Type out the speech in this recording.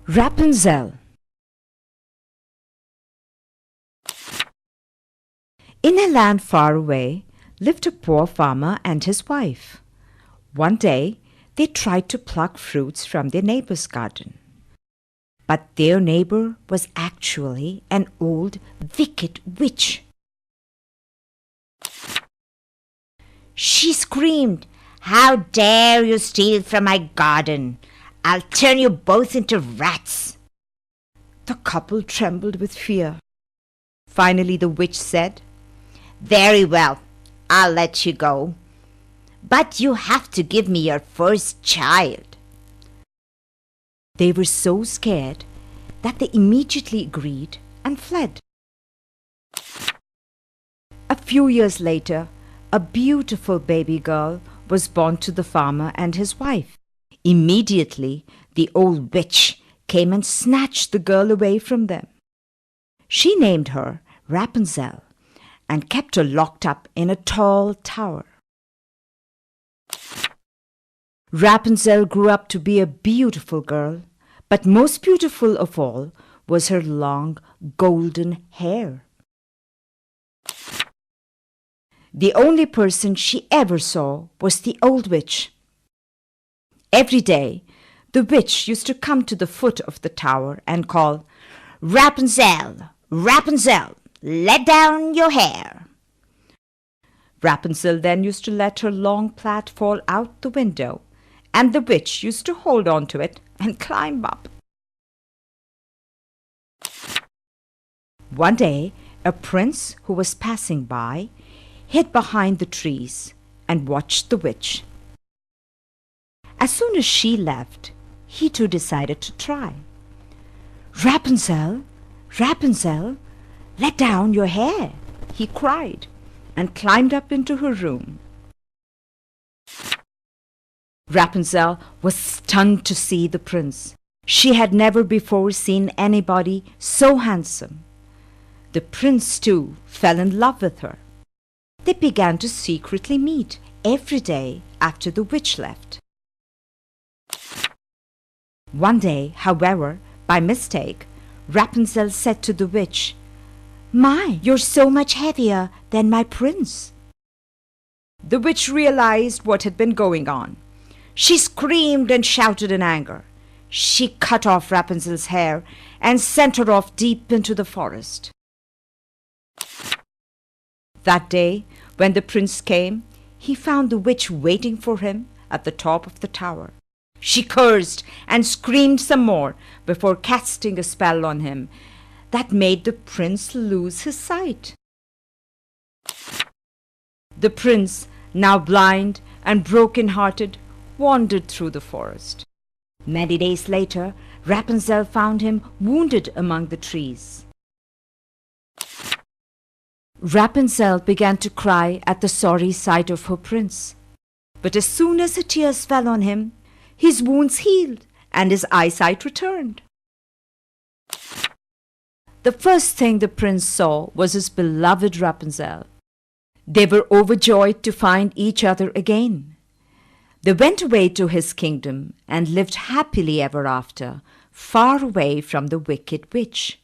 Rapunzel. In a land far away lived a poor farmer and his wife. One day they tried to pluck fruits from their neighbor's garden. But their neighbor was actually an old, wicked witch. She screamed, "How dare you steal from my garden? I'll turn you both into rats." The couple trembled with fear. Finally the witch said, "Very well, I'll let you go. But you have to give me your first child." They were so scared that they immediately agreed and fled. A few years later, a beautiful baby girl was born to the farmer and his wife. Immediately, the old witch came and snatched the girl away from them. She named her Rapunzel and kept her locked up in a tall tower. Rapunzel grew up to be a beautiful girl, but most beautiful of all was her long golden hair. The only person she ever saw was the old witch. Every day, the witch used to come to the foot of the tower and call, "Rapunzel, Rapunzel, let down your hair." Rapunzel then used to let her long plait fall out the window, and the witch used to hold on to it and climb up. One day, a prince who was passing by hid behind the trees and watched the witch. As soon as she left, he too decided to try. "Rapunzel, Rapunzel, let down your hair," he cried, and climbed up into her room. Rapunzel was stunned to see the prince. She had never before seen anybody so handsome. The prince, too, fell in love with her. They began to secretly meet every day after the witch left. One day, however, by mistake, Rapunzel said to the witch, "My, you're so much heavier than my prince." The witch realized what had been going on. She screamed and shouted in anger. She cut off Rapunzel's hair and sent her off deep into the forest. That day, when the prince came, he found the witch waiting for him at the top of the tower. She cursed and screamed some more before casting a spell on him that made the prince lose his sight. The prince, now blind and broken-hearted, wandered through the forest. Many days later, Rapunzel found him wounded among the trees. Rapunzel began to cry at the sorry sight of her prince. But as soon as her tears fell on him, his wounds healed and his eyesight returned. The first thing the prince saw was his beloved Rapunzel. They were overjoyed to find each other again. They went away to his kingdom and lived happily ever after, far away from the wicked witch.